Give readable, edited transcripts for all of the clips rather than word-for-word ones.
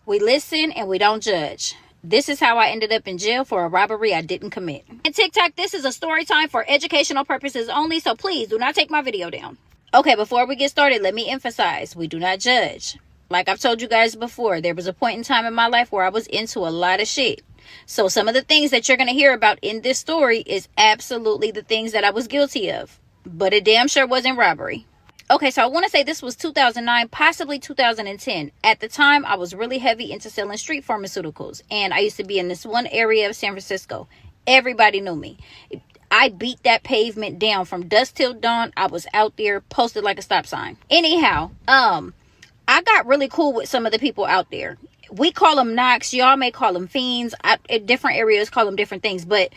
We listen and we don't judge. This is how I ended up in jail for a robbery I didn't commit. And TikTok, this is a story time for educational purposes only, so please do not take my video down. Okay, before we get started, let me emphasize, we do not judge. Like I've told you guys before, there was a point in time in my life where I was into a lot of shit. So some of the things that you're going to hear about in this story is absolutely the things that I was guilty of. But it damn sure wasn't robbery. Okay, so I want to say this was 2009, possibly 2010. At the time, I was really heavy into selling street pharmaceuticals. And I used to be in this one area of San Francisco. Everybody knew me. I beat that pavement down from dusk till dawn. I was out there posted like a stop sign. Anyhow, I got really cool with some of the people out there. We call them knocks. Y'all may call them fiends. Different areas call them different things. But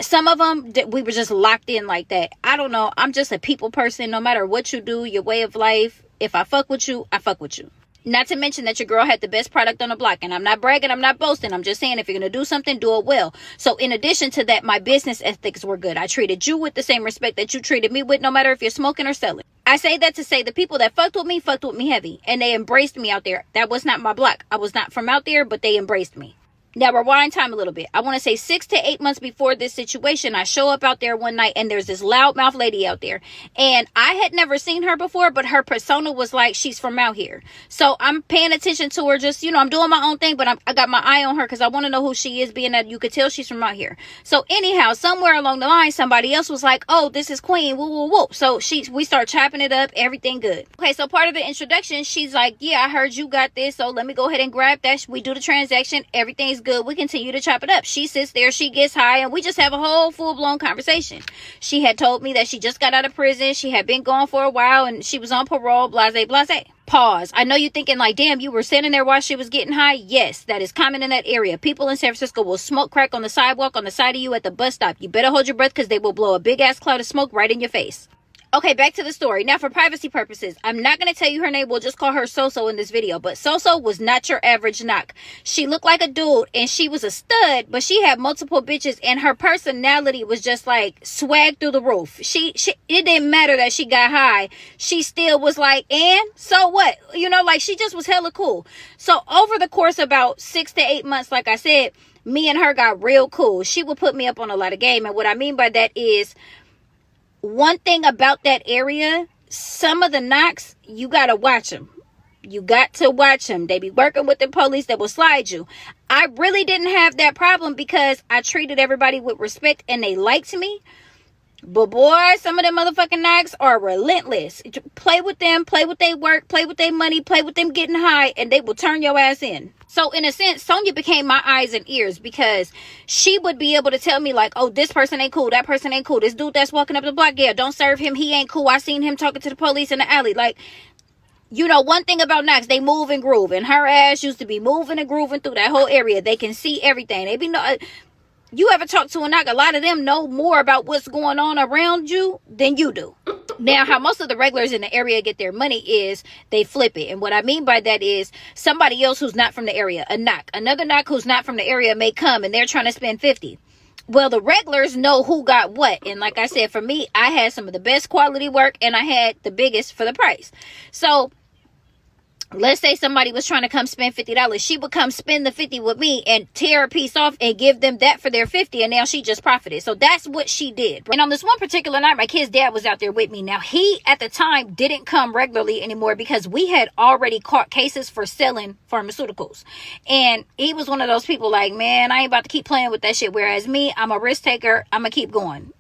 some of them, we were just locked in like that. I don't know. I'm just a people person. No matter what you do, your way of life, if I fuck with you, I fuck with you. Not to mention that your girl had the best product on the block. And I'm not bragging. I'm not boasting. I'm just saying if you're going to do something, do it well. So in addition to that, my business ethics were good. I treated you with the same respect that you treated me with, no matter if you're smoking or selling. I say that to say the people that fucked with me heavy. And they embraced me out there. That was not my block. I was not from out there, but they embraced me. Now, rewind time a little bit. I want to say 6 to 8 months before this situation, I show up out there one night and there's this loudmouth lady out there. And I had never seen her before, but her persona was like, she's from out here. So I'm paying attention to her. Just, I'm doing my own thing, but I got my eye on her because I want to know who she is, being that you could tell she's from out here. So anyhow, somewhere along the line, somebody else was like, oh, this is Queen. Woo, woo, woo. So we start chopping it up. Everything good. Okay, so part of the introduction, she's like, yeah, I heard you got this. So let me go ahead and grab that. We do the transaction. Everything's good. We continue to chop it up. She sits there, she gets high, and we just have a whole full-blown conversation. She had told me that she just got out of prison. She had been gone for a while, and she was on parole, blase, blase. Pause. I know you're thinking like, damn, you were sitting there while she was getting high. Yes, that is common in that area. People in San Francisco will smoke crack on the sidewalk, on the side of you at the bus stop. You better hold your breath because they will blow a big-ass cloud of smoke right in your face. Okay, back to the story. Now, for privacy purposes, I'm not going to tell you her name. We'll just call her So-So in this video. But So-So was not your average knock. She looked like a dude, and she was a stud, but she had multiple bitches, and her personality was just like swag through the roof. It didn't matter that she got high. She still was like, and so what? Like she just was hella cool. So over the course of about 6 to 8 months, like I said, me and her got real cool. She would put me up on a lot of game. And what I mean by that is, one thing about that area, some of the knocks, you got to watch them. You got to watch them. They be working with the police that will slide you. I really didn't have that problem because I treated everybody with respect and they liked me. But boy, some of them motherfucking knocks are relentless. Play with them, play with their work, play with their money, play with them getting high, and they will turn your ass in. So in a sense, Sonia became my eyes and ears because she would be able to tell me like, oh, this person ain't cool. That person ain't cool. This dude that's walking up the block, yeah, don't serve him. He ain't cool. I seen him talking to the police in the alley. Like, one thing about knocks, they move and groove. And her ass used to be moving and grooving through that whole area. They can see everything. They be you ever talk to a knock, a lot of them know more about what's going on around you than you do. Now, how most of the regulars in the area get their money is they flip it. And what I mean by that is somebody else who's not from the area, a knock. Another knock who's not from the area may come and they're trying to spend 50. Well, the regulars know who got what. And like I said, for me, I had some of the best quality work and I had the biggest for the price. So let's say somebody was trying to come spend $50. She would come spend the 50 with me and tear a piece off and give them that for their 50. And now she just profited. So that's what she did. And on this one particular night, my kid's dad was out there with me. Now, he at the time didn't come regularly anymore because we had already caught cases for selling pharmaceuticals. And he was one of those people like, man, I ain't about to keep playing with that shit. Whereas me, I'm a risk taker. I'm going to keep going.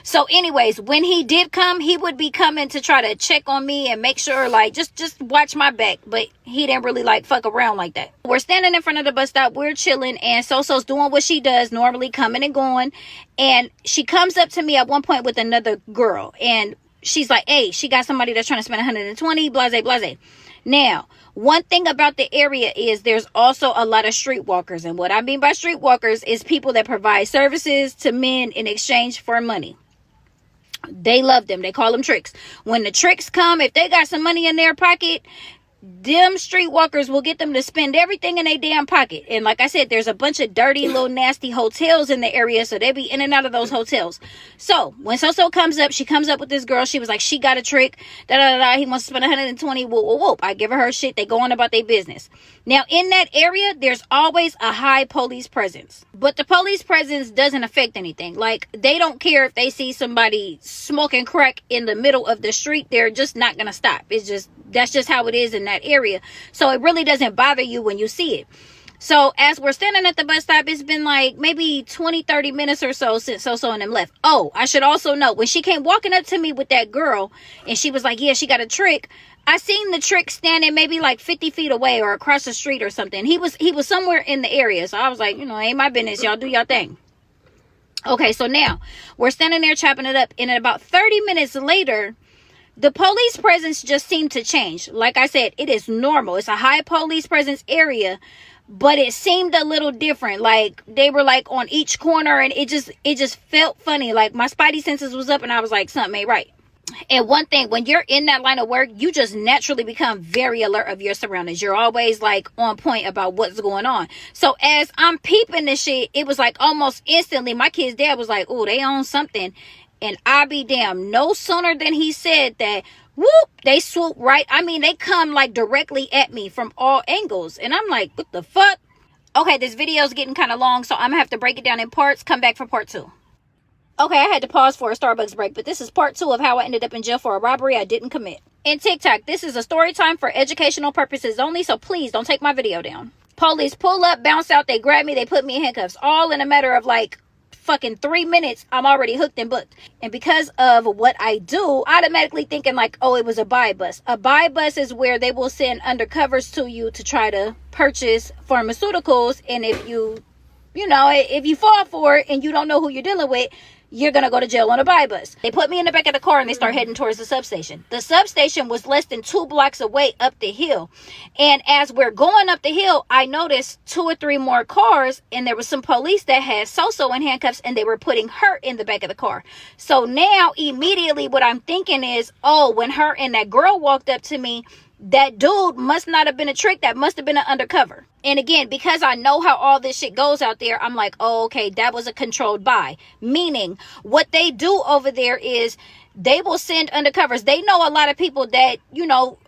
So anyways, when he did come, he would be coming to try to check on me and make sure, like, just watch my back. But he didn't really, like, fuck around like that. We're standing in front of the bus stop. We're chilling. And So-So's doing what she does, normally coming and going. And she comes up to me at one point with another girl. And she's like, hey, she got somebody that's trying to spend 120, blase, blase. Now, one thing about the area is there's also a lot of streetwalkers. And what I mean by streetwalkers is people that provide services to men in exchange for money. They love them. They call them tricks. When the tricks come, if they got some money in their pocket, them streetwalkers will get them to spend everything in their damn pocket. And like I said, there's a bunch of dirty little nasty hotels in the area, so they be in and out of those hotels. So when So comes up, she comes up with this girl. She was like, she got a trick, he wants to spend 120. Whoop whoop whoop. I give her shit. They go on about their business. Now in that area, there's always a high police presence, but the police presence doesn't affect anything. Like, they don't care if they see somebody smoking crack in the middle of the street. They're just not gonna stop. That's just how it is in that area. So it really doesn't bother you when you see it. So as we're standing at the bus stop, it's been like maybe 20-30 minutes or so since So and them left. Oh, I should also note, when she came walking up to me with that girl and she was like, yeah, she got a trick, I seen the trick standing maybe like 50 feet away or across the street or something. He was somewhere in the area. So I was like, ain't my business. Y'all do y'all thing. Okay, so now we're standing there chopping it up, and about 30 minutes later, the police presence just seemed to change. Like I said, it is normal. It's a high police presence area, but it seemed a little different. Like, they were like on each corner, and it just felt funny. Like, my spidey senses was up, and I was like, something ain't right. And one thing, when you're in that line of work, you just naturally become very alert of your surroundings. You're always like on point about what's going on. So as I'm peeping this shit, it was like almost instantly my kid's dad was like, oh, they own something. And I be damn, no sooner than he said that, whoop, they swoop right. I mean, they come like directly at me from all angles. And I'm like, what the fuck? Okay, this video is getting kind of long, so I'm gonna have to break it down in parts. Come back for part 2. Okay, I had to pause for a Starbucks break, but this is part 2 of how I ended up in jail for a robbery I didn't commit. And TikTok, this is a story time for educational purposes only, so please don't take my video down. Police pull up, bounce out, they grab me, they put me in handcuffs, all in a matter of like fucking 3 minutes. I'm already hooked and booked. And because of what I do, automatically thinking like, oh, it was a buy bus. A buy bus is where they will send undercovers to you to try to purchase pharmaceuticals, and if you fall for it and you don't know who you're dealing with, you're gonna go to jail on a buy bus. They put me in the back of the car and they start heading towards the substation. The substation was less than 2 blocks away up the hill. And as we're going up the hill, I noticed 2 or 3 more cars, and there was some police that had So in handcuffs, and they were putting her in the back of the car. So now immediately what I'm thinking is, oh, when her and that girl walked up to me, that dude must not have been a trick. That must have been an undercover. And again, because I know how all this shit goes out there, I'm like, oh, okay, that was a controlled buy. Meaning, what they do over there is they will send undercovers. They know a lot of people that,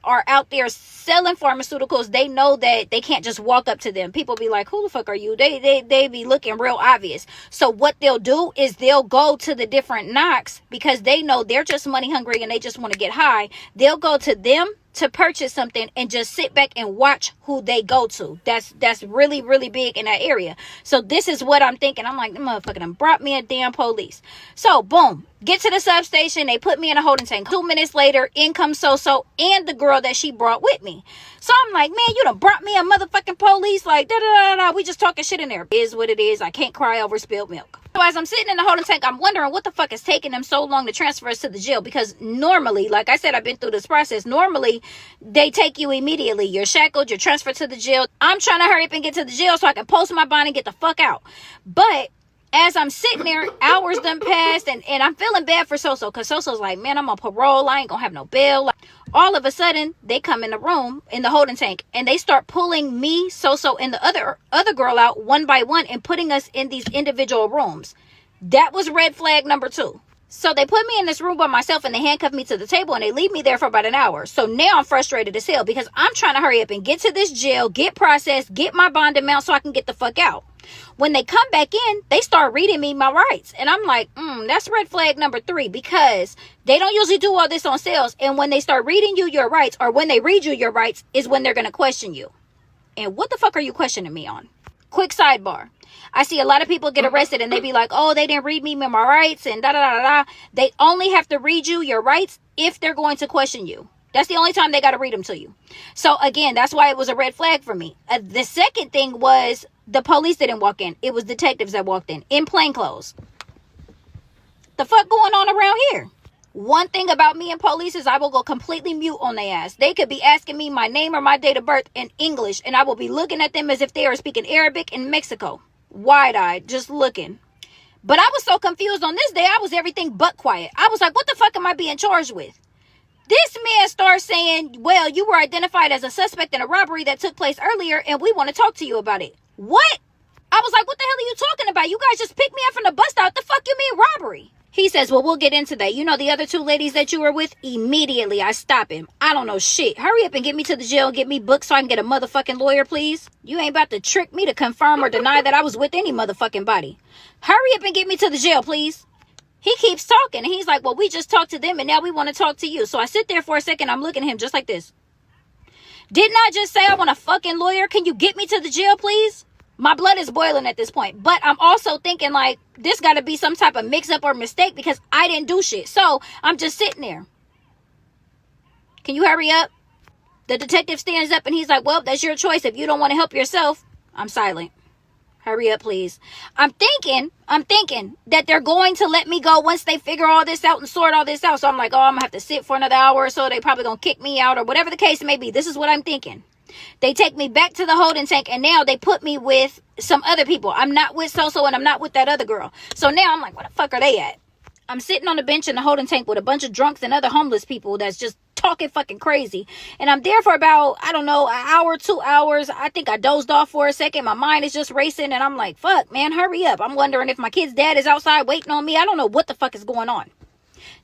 are out there selling pharmaceuticals. They know that they can't just walk up to them. People be like, who the fuck are you? They be looking real obvious. So what they'll do is they'll go to the different knocks, because they know they're just money hungry and they just want to get high. They'll go to them to purchase something and just sit back and watch who they go to. That's really, really big in that area. So this is what I'm thinking. I'm like, the motherfucker done brought me a damn police. So boom, get to the substation. They put me in a holding tank. 2 minutes later, in comes So and the girl that she brought with me. So I'm like, man, you done brought me a motherfucking police. Like, da-da-da-da. We just talking shit in there. It is what it is. I can't cry over spilled milk. So as I'm sitting in the holding tank, I'm wondering what the fuck is taking them so long to transfer us to the jail. Because normally, like I said, I've been through this process. Normally, they take you immediately. You're shackled. You're transferred to the jail. I'm trying to hurry up and get to the jail so I can post my bond and get the fuck out. But as I'm sitting there, hours done passed, and I'm feeling bad for So, because So's like, man, I'm on parole. I ain't gonna have no bail. Like, all of a sudden, they come in the room, in the holding tank, and they start pulling me, So, and the other girl out one by one and putting us in these individual rooms. That was red flag number 2. So they put me in this room by myself, and they handcuffed me to the table, and they leave me there for about an hour. So now I'm frustrated as hell, because I'm trying to hurry up and get to this jail, get processed, get my bond amount so I can get the fuck out. When they come back in, they start reading me my rights. And I'm like, that's red flag number 3, because they don't usually do all this on sales. And when they start reading you your rights, or when they read you your rights, is when they're going to question you. And what the fuck are you questioning me on? Quick sidebar. I see a lot of people get arrested and they be like, oh, they didn't read me my rights and da-da-da-da-da. They only have to read you your rights if they're going to question you. That's the only time they got to read them to you. So again, that's why it was a red flag for me. The second thing was the police didn't walk in. It was detectives that walked in plain clothes. The fuck going on around here? One thing about me and police is I will go completely mute on their ass. They could be asking me my name or my date of birth in English, and I will be looking at them as if they are speaking Arabic in Mexico. Wide-eyed, just looking. But I was so confused on this day, I was everything but quiet. I was like, what the fuck am I being charged with? This man starts saying, well, you were identified as a suspect in a robbery that took place earlier, and we want to talk to you about it. What? I was like, what the hell are you talking about? You guys just picked me up from the bus stop. The fuck you mean robbery? He says, well, we'll get into that. You know the other two ladies that you were with? Immediately, I stop him. I don't know shit. Hurry up and get me to the jail and get me booked so I can get a motherfucking lawyer, please. You ain't about to trick me to confirm or deny that I was with any motherfucking body. Hurry up and get me to the jail, please. He keeps talking, and he's like, well, we just talked to them, and now we want to talk to you. So I sit there for a second. I'm looking at him just like this. Didn't I just say I want a fucking lawyer? Can you get me to the jail, please? My blood is boiling at this point. But I'm also thinking, like, this got to be some type of mix-up or mistake because I didn't do shit. So I'm just sitting there. Can you hurry up? The detective stands up, and he's like, well, that's your choice. If you don't want to help yourself, I'm silent. Hurry up, please. I'm thinking that they're going to let me go once they figure all this out and sort all this out. So I'm like, oh, I'm going to have to sit for another hour or so. They probably going to kick me out or whatever the case may be. This is what I'm thinking. They take me back to the holding tank, and now they put me with some other people. I'm not with So-So, and I'm not with that other girl. So now I'm like, where the fuck are they at? I'm sitting on the bench in the holding tank with a bunch of drunks and other homeless people that's just talking fucking crazy. And I'm there for about, I don't know, an hour, 2 hours. I think I dozed off for a second. My mind is just racing, and I'm like, fuck, man, hurry up. I'm wondering if my kid's dad is outside waiting on me. I don't know what the fuck is going on.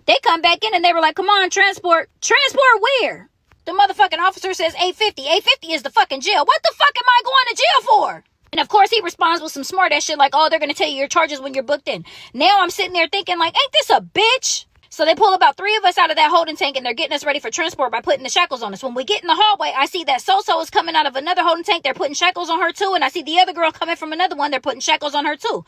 They come back in, and they were like, come on, transport. Transport where? The motherfucking officer says 850. 850 is the fucking jail. What the fuck am I going to jail for? And of course he responds with some smart ass shit like, oh, they're going to tell you your charges when you're booked in. Now I'm sitting there thinking like, ain't this a bitch? So they pull about 3 of us out of that holding tank, and they're getting us ready for transport by putting the shackles on us. When we get in the hallway, I see that So-So is coming out of another holding tank. They're putting shackles on her too. And I see the other girl coming from another one. They're putting shackles on her too.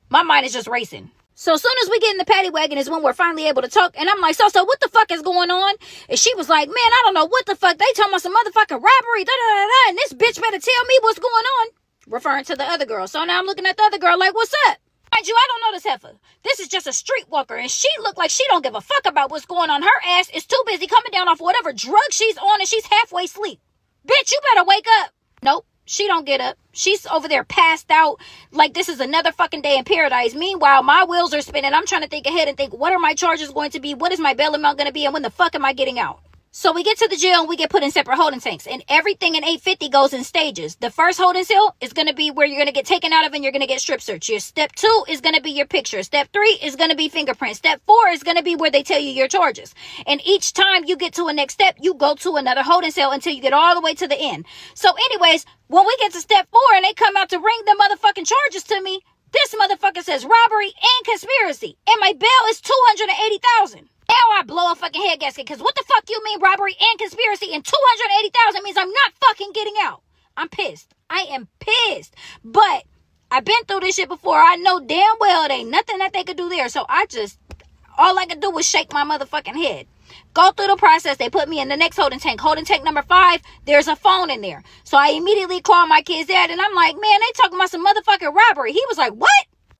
My mind is just racing. So as soon as we get in the paddy wagon is when we're finally able to talk. And I'm like, So-So, what the fuck is going on? And she was like, man, I don't know what the fuck. They talking about some motherfucking robbery. Da, da, da, da, and this bitch better tell me what's going on. Referring to the other girl. So now I'm looking at the other girl like, what's up? Mind you, I don't know this heifer. This is just a streetwalker. And she look like she don't give a fuck about what's going on. Her ass is too busy coming down off whatever drug she's on, and she's halfway asleep. Bitch, you better wake up. Nope. She don't get up. She's over there passed out like this is another fucking day in paradise. Meanwhile, my wheels are spinning. I'm trying to think ahead and think, what are my charges going to be? What is my bail amount going to be? And when the fuck am I getting out? So we get to the jail and we get put in separate holding tanks. And everything in 850 goes in stages. The first holding cell is going to be where you're going to get taken out of and you're going to get strip searched. Your step 2 is going to be your picture. Step 3 is going to be fingerprints. Step 4 is going to be where they tell you your charges. And each time you get to a next step, you go to another holding cell until you get all the way to the end. So anyways, when we get to step 4 and they come out to ring the motherfucking charges to me, this motherfucker says robbery and conspiracy. And my bail is $280,000. Now I blow a fucking head gasket because what the fuck you mean robbery and conspiracy and $280,000 means I'm not fucking getting out. I'm pissed. I am pissed. But I've been through this shit before. I know damn well it ain't nothing that they could do there. So all I could do was shake my motherfucking head. Go through the process. They put me in the next holding tank. Holding tank number 5, there's a phone in there. So I immediately call my kid's dad and I'm like, man, they talking about some motherfucking robbery. He was like, what?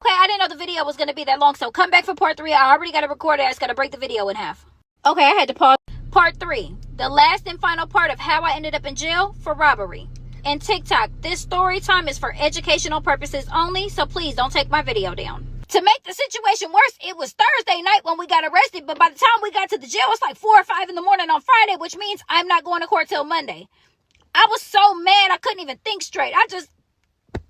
Okay, I didn't know the video was going to be that long, so come back for part 3. I already got it recorded. I just got to break the video in half. Okay, I had to pause. Part 3, the last and final part of how I ended up in jail for robbery. And TikTok, this story time is for educational purposes only, so please don't take my video down. To make the situation worse, it was Thursday night when we got arrested, but by the time we got to the jail, it's like 4 or 5 in the morning on Friday, which means I'm not going to court till Monday. I was so mad I couldn't even think straight.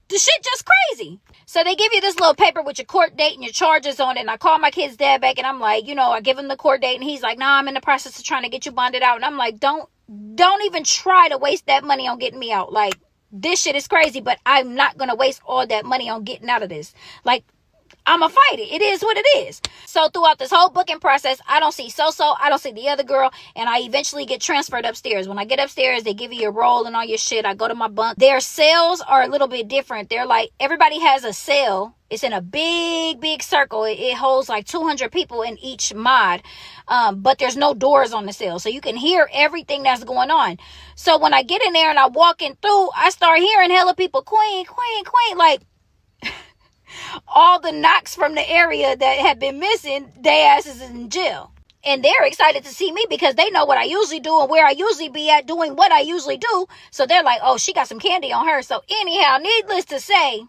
The shit just crazy. So they give you this little paper with your court date and your charges on it. And I call my kid's dad back and I'm like, I give him the court date and he's like, nah, I'm in the process of trying to get you bonded out. And I'm like, don't even try to waste that money on getting me out. Like, this shit is crazy, but I'm not going to waste all that money on getting out of this. Like, I'ma fight it. It is what it is. So throughout this whole booking process, I don't see So-So, I don't see the other girl, and I eventually get transferred upstairs. When I get upstairs, they give you your roll and all your shit. I go to my bunk. Their cells are a little bit different. They're like, everybody has a cell. It's in a big circle. It holds like 200 people in each mod. But there's no doors on the cell. So you can hear everything that's going on. So when I get in there and I walk in through, I start hearing hella people, queen, like, all the knocks from the area that had been missing, they asses in jail. And they're excited to see me because they know what I usually do and where I usually be at doing what I usually do. So they're like, oh, she got some candy on her. So anyhow, needless to say,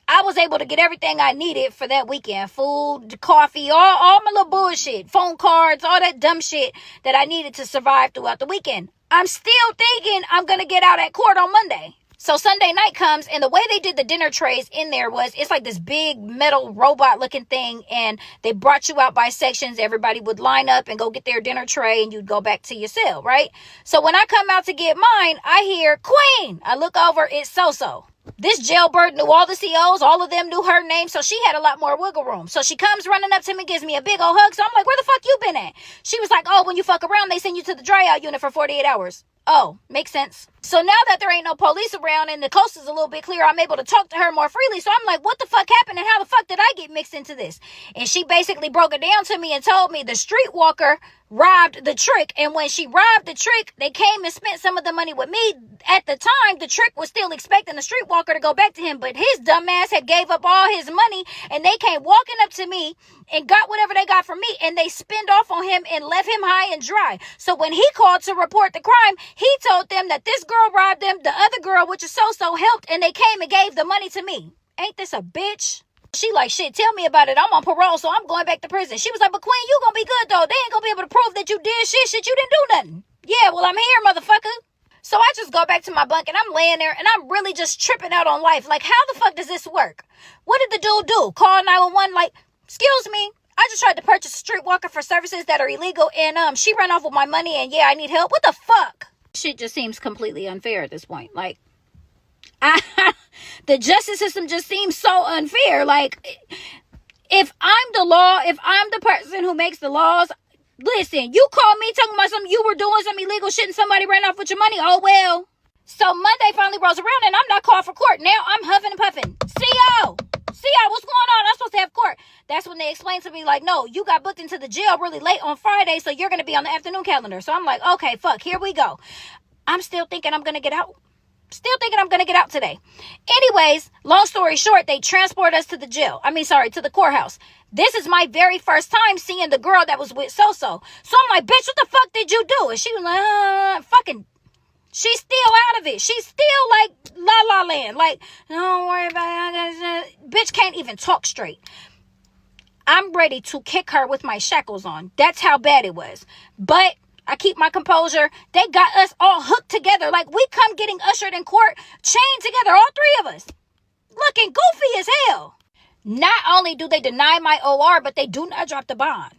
I was able to get everything I needed for that weekend. Food, coffee, all my little bullshit. Phone cards, all that dumb shit that I needed to survive throughout the weekend. I'm still thinking I'm going to get out at court on Monday. So Sunday night comes, and the way they did the dinner trays in there was, it's like this big metal robot looking thing, and they brought you out by sections. Everybody would line up and go get their dinner tray, and you'd go back to your cell, right? So when I come out to get mine, I hear, Queen. I look over, it's So-So. This jailbird knew all the COs, all of them knew her name, so she had a lot more wiggle room. So she comes running up to me, gives me a big old hug. So I'm like, where the fuck you been at? She was like, oh, when you fuck around, they send you to the dry out unit for 48 hours. Oh, makes sense. So now that there ain't no police around and the coast is a little bit clearer, I'm able to talk to her more freely. So I'm like, what the fuck happened and how the fuck did I get mixed into this? And she basically broke it down to me and told me the streetwalker robbed the trick. And when she robbed the trick, they came and spent some of the money with me. At the time, the trick was still expecting the streetwalker to go back to him, but his dumb ass had gave up all his money, and they came walking up to me and got whatever they got from me, and they spinned off on him and left him high and dry. So when he called to report the crime, he told them that this girl robbed them, the other girl, which is So-So, helped, and they came and gave the money to me. Ain't this a bitch? She like, shit, tell me about it. I'm on parole, so I'm going back to prison. She was like, but Queen, you gonna be good, though. They ain't gonna be able to prove that you did shit. You didn't do nothing. Yeah, well, I'm here, motherfucker. So I just go back to my bunk, and I'm laying there, and I'm really just tripping out on life. Like, how the fuck does this work? What did the dude do? Call 911, like, excuse me, I just tried to purchase a streetwalker for services that are illegal, and she ran off with my money, and yeah, I need help. What the fuck? Shit just seems completely unfair at this point. Like, the justice system just seems so unfair. Like, if I'm the law, if I'm the person who makes the laws, listen, you called me talking about something, you were doing some illegal shit and somebody ran off with your money. Oh, well. So Monday finally rolls around and I'm not called for court. Now I'm huffing and puffing. CO, what's going on? I'm supposed to have court. That's when they explained to me, like, no, you got booked into the jail really late on Friday, so you're going to be on the afternoon calendar. So I'm like, okay, fuck, here we go. I'm still thinking I'm going to get out. Still thinking I'm going to get out today. Anyways, long story short, they transport us to the to the courthouse. This is my very first time seeing the girl that was with So-So. So I'm like, bitch, what the fuck did you do? And she was like, fucking, she's still out of it. She's still like La La Land. Like, don't worry about it. Bitch can't even talk straight. I'm ready to kick her with my shackles on. That's how bad it was. But I keep my composure. They got us all hooked together. Like, we come getting ushered in court, chained together, all three of us. Looking goofy as hell. Not only do they deny my OR, but they do not drop the bond.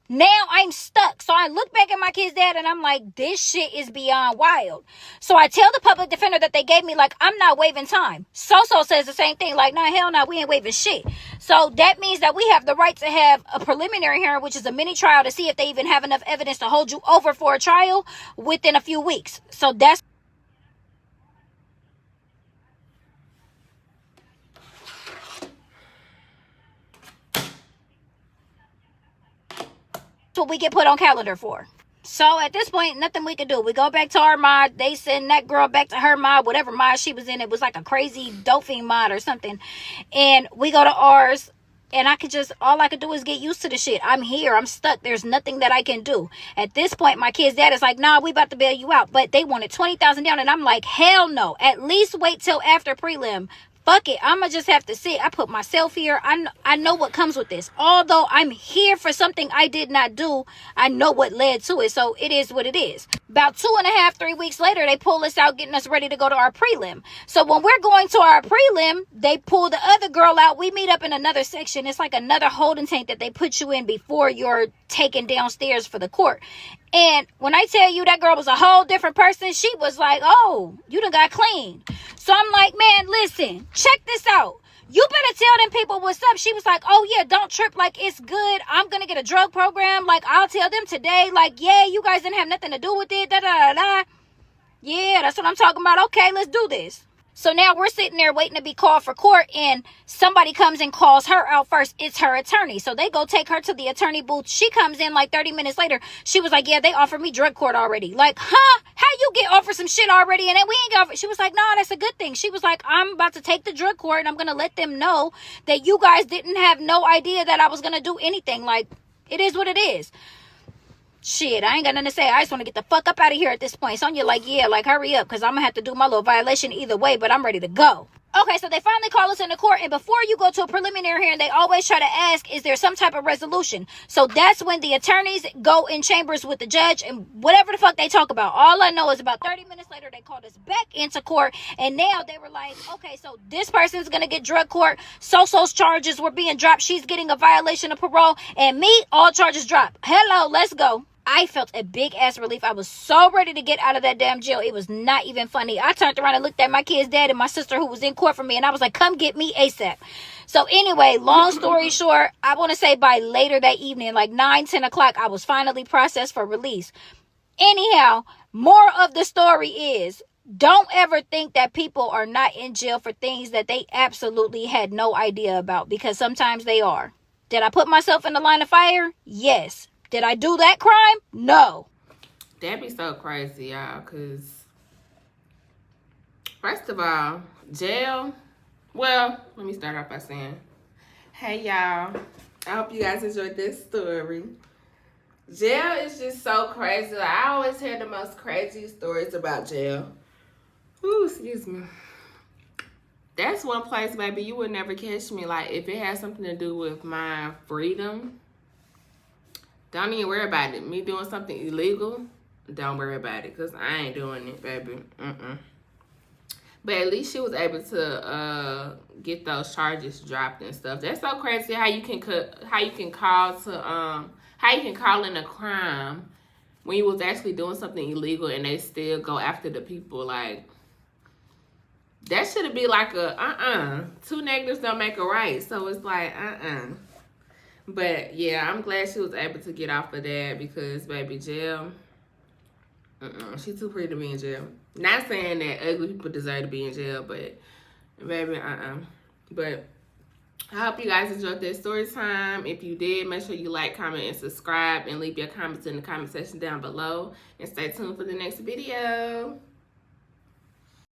Now I'm stuck. So I look back at my kid's dad and I'm like, this shit is beyond wild. So I tell the public defender that they gave me, like, I'm not waiving time. So-So says the same thing. Like, nah, hell no, we ain't waiving shit. So that means that we have the right to have a preliminary hearing, which is a mini trial, to see if they even have enough evidence to hold you over for a trial within a few weeks. So that's what we get put on calendar for. So at this point, nothing we can do. We go back to our mod. They send that girl back to her mod, whatever mod she was in. It was like a crazy dolphin mod or something. And we go to ours. And all I could do is get used to the shit. I'm here. I'm stuck. There's nothing that I can do. At this point, my kid's dad is like, nah, we about to bail you out. But they wanted $20,000 down. And I'm like, hell no. At least wait till after prelim. Fuck it. I'm going to just have to sit. I put myself here. I know what comes with this. Although I'm here for something I did not do, I know what led to it. So it is what it is. About 2.5, 3 weeks later, they pull us out, getting us ready to go to our prelim. So when we're going to our prelim, they pull the other girl out. We meet up in another section. It's like another holding tank that they put you in before you're taken downstairs for the court. And when I tell you that girl was a whole different person, she was like, oh, you done got clean. So I'm like, man, listen, check this out. You better tell them people what's up. She was like, oh, yeah, don't trip. Like, it's good. I'm going to get a drug program. Like, I'll tell them today. Like, yeah, you guys didn't have nothing to do with it. Da, da, da, da. Yeah, that's what I'm talking about. Okay, let's do this. So now we're sitting there waiting to be called for court, and somebody comes and calls her out first. It's her attorney. So they go take her to the attorney booth. She comes in like 30 minutes later. She was like, yeah, they offered me drug court already. Like, huh? How you get offered some shit already and then we ain't got offered? She was like, nah, that's a good thing. She was like, I'm about to take the drug court and I'm going to let them know that you guys didn't have no idea that I was going to do anything. Like, it is what it is. Shit, I ain't got nothing to say. I just want to get the fuck up out of here at this point. Sonya like, yeah, like, hurry up, because I'm going to have to do my little violation either way, but I'm ready to go. Okay, so they finally call us into court, and before you go to a preliminary hearing, they always try to ask, is there some type of resolution? So that's when the attorneys go in chambers with the judge and whatever the fuck they talk about. All I know is about 30 minutes later, they called us back into court, and now they were like, okay, so this person's gonna get drug court, so-so's charges were being dropped, she's getting a violation of parole, and me, all charges dropped. Hello, let's go. I felt a big ass relief. I was so ready to get out of that damn jail. It was not even funny. I turned around and looked at my kid's dad and my sister who was in court for me, and I was like, come get me ASAP. So anyway, long story short, I want to say by later that evening, like 9-10 o'clock, I was finally processed for release. Anyhow, more of the story is, don't ever think that people are not in jail for things that they absolutely had no idea about, because sometimes they are. Did I put myself in the line of fire? Yes. Did I do that crime? No. That'd be so crazy, y'all, because first of all, jail, well, let me start off by saying, hey, y'all, I hope you guys enjoyed this story. Jail is just so crazy. I always hear the most crazy stories about jail. Ooh, excuse me. That's one place, baby, you would never catch me. Like, if it has something to do with my freedom, don't even worry about it. Me doing something illegal, don't worry about it, because I ain't doing it, baby. But at least she was able to get those charges dropped and stuff. That's so crazy how you can call in a crime when you was actually doing something illegal and they still go after the people. Like, that should be like a two negatives don't make a right. So it's like But yeah, I'm glad she was able to get off of that, because baby, jail, she's too pretty to be in jail. Not saying that ugly people deserve to be in jail, but baby, But I hope you guys enjoyed this story time. If you did, make sure you like, comment, and subscribe, and leave your comments in the comment section down below. And stay tuned for the next video.